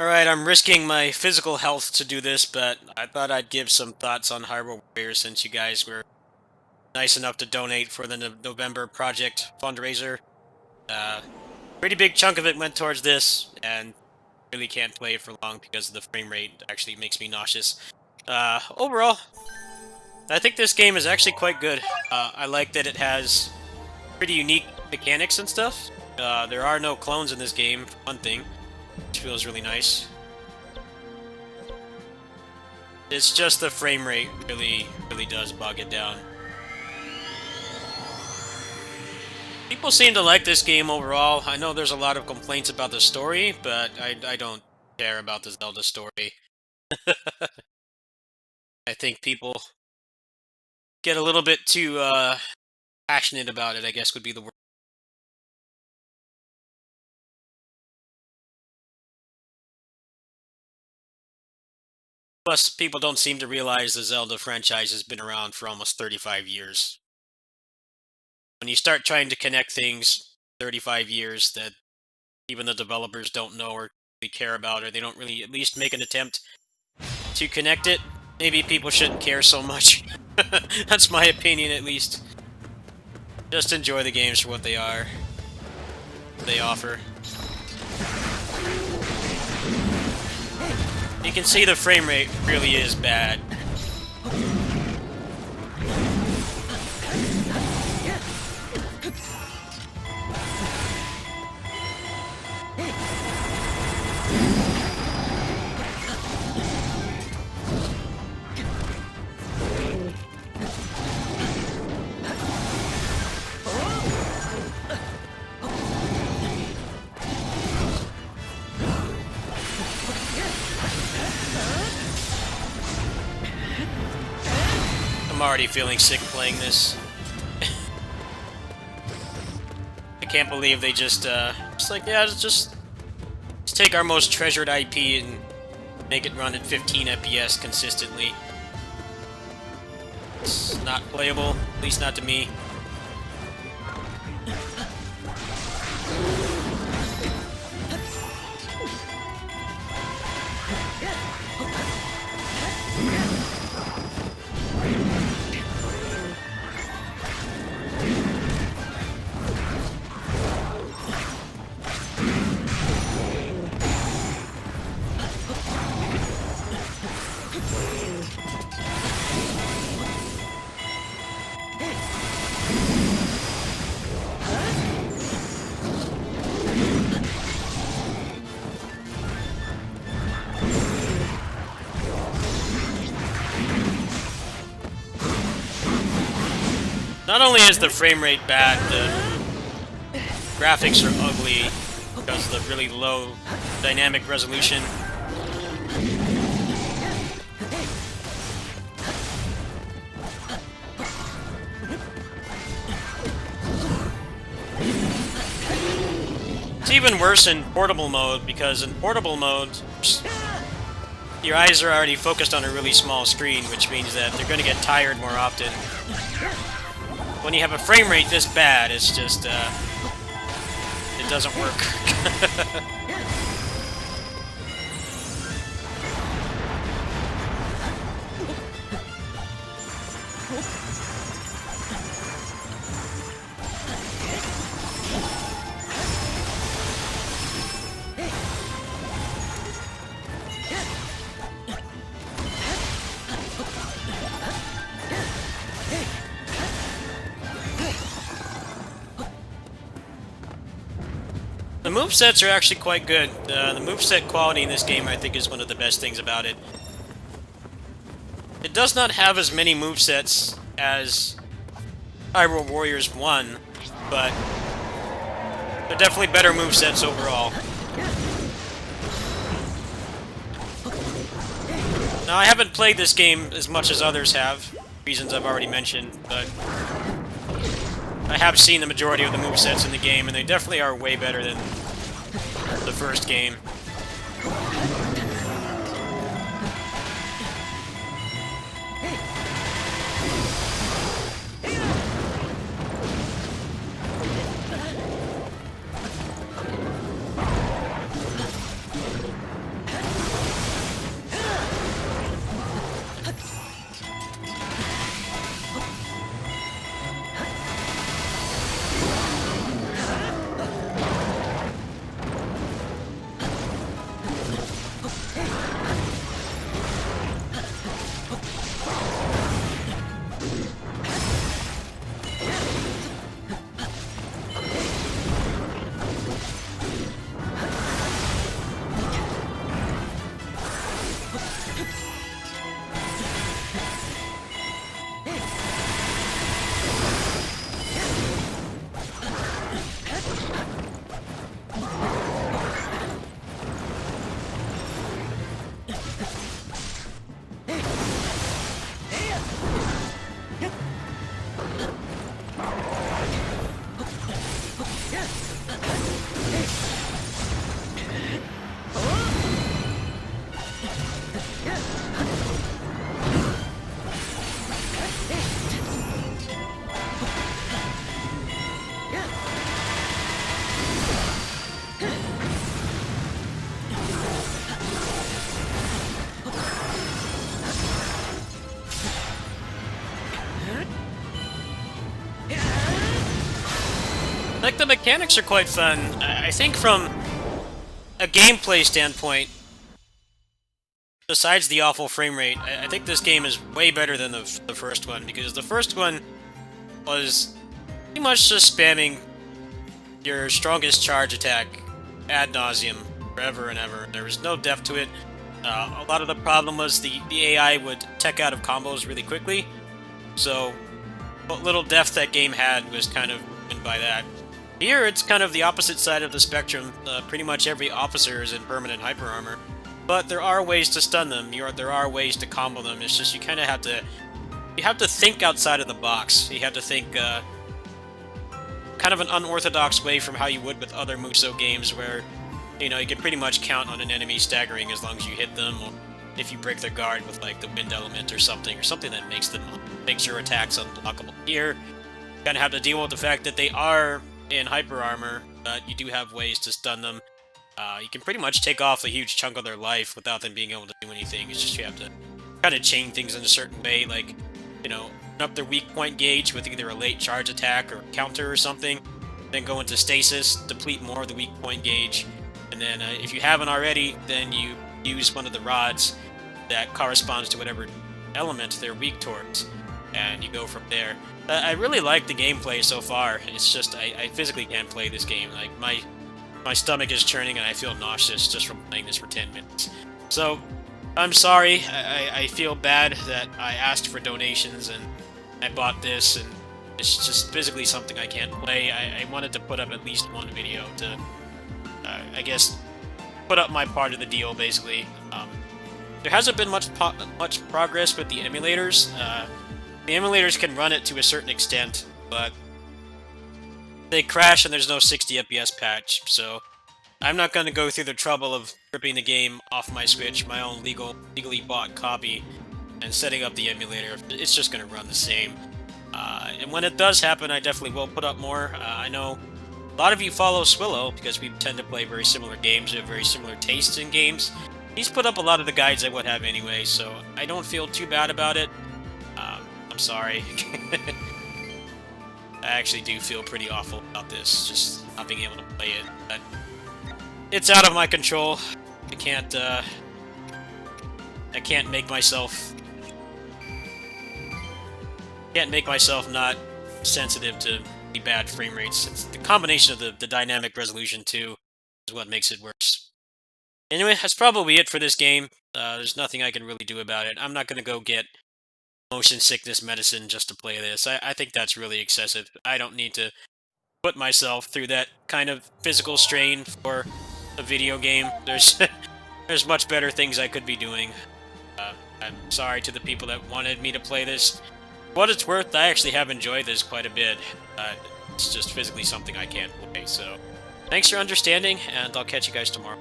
Alright, I'm risking my physical health to do this, but I thought I'd give some thoughts on Hyrule Warriors since you guys were nice enough to donate for the November project fundraiser. Uh, Pretty big chunk of it went towards this, and really can't play it for long because of the frame rate. Actually makes me nauseous. Overall, I think this game is actually quite good. I like that it has pretty unique mechanics and stuff. There are no clones in this game, for one thing, which feels really nice. It's just the frame rate really does bog it down. People seem to like this game overall. I know there's a lot of complaints about the story, but I don't care about the Zelda story. I think people get a little bit too passionate about it, I guess would be the word. Plus, people don't seem to realize the Zelda franchise has been around for almost 35 years. When you start trying to connect things 35 years that even the developers don't know or really care about, or they don't really at least make an attempt to connect it, maybe people shouldn't care so much. That's my opinion, at least. Just enjoy the games for what they are, they offer. You can see the frame rate really is bad. I'm already feeling sick playing this. I can't believe they just like, yeah, just take our most treasured IP and make it run at 15 FPS consistently. It's not playable, at least not to me. Not only is the frame rate bad, the graphics are ugly because of the really low dynamic resolution. It's even worse in portable mode, because in portable mode, your eyes are already focused on a really small screen, which means that they're going to get tired more often. When you have a frame rate this bad, it's just, it doesn't work. The movesets are actually quite good. The moveset quality in this game, I think, is one of the best things about it. It does not have as many movesets as Hyrule Warriors 1, but they're definitely better movesets overall. Now, I haven't played this game as much as others have, reasons I've already mentioned, but I have seen the majority of the movesets in the game, and they definitely are way better than the first game. the mechanics are quite fun. I think from a gameplay standpoint, besides the awful frame rate, I think this game is way better than the first one, because the first one was pretty much just spamming your strongest charge attack ad nauseum forever and ever. There was no depth to it. A lot of the problem was the AI would tech out of combos really quickly, so what little depth that game had was kind of ruined by that. Here, it's kind of the opposite side of the spectrum. Pretty much every officer is in permanent hyper armor, but there are ways to stun them. There are ways to combo them. It's just you kind of have to think outside of the box. You have to think kind of an unorthodox way from how you would with other Musou games, where you can pretty much count on an enemy staggering as long as you hit them, or if you break their guard with like the wind element or something that makes your attacks unblockable. Here, you kind of have to deal with the fact that they are in hyper armor, but you do have ways to stun them. You can pretty much take off a huge chunk of their life without them being able to do anything. It's just you have to kind of chain things in a certain way, like, up their weak point gauge with either a late charge attack or counter or something, then go into stasis, deplete more of the weak point gauge, and then if you haven't already, then you use one of the rods that corresponds to whatever element they're weak towards, and you go from there. I really like the gameplay so far. It's just I physically can't play this game. Like my stomach is churning and I feel nauseous just from playing this for 10 minutes. So I'm sorry. I feel bad that I asked for donations and I bought this, and it's just physically something I can't play. I wanted to put up at least one video to, I guess, put up my part of the deal, basically. There hasn't been much progress with the emulators. The emulators can run it to a certain extent, but they crash and there's no 60 FPS patch, so I'm not going to go through the trouble of ripping the game off my Switch, my own legally bought copy, and setting up the emulator. It's just going to run the same. And when it does happen, I definitely will put up more. I know a lot of you follow Swillow, because we tend to play very similar games. We have very similar tastes in games. He's put up a lot of the guides I would have anyway, so I don't feel too bad about it. I'm sorry. I actually do feel pretty awful about this, just not being able to play it. But it's out of my control. I can't make myself not sensitive to the bad frame rates. It's the combination of the dynamic resolution too is what makes it worse. Anyway, that's probably it for this game. There's nothing I can really do about it. I'm not going to go get motion sickness medicine just to play this. I think that's really excessive. I don't need to put myself through that kind of physical strain for a video game. There's much better things I could be doing. I'm sorry to the people that wanted me to play this. For what it's worth, I actually have enjoyed this quite a bit. It's just physically something I can't play, so thanks for understanding, and I'll catch you guys tomorrow.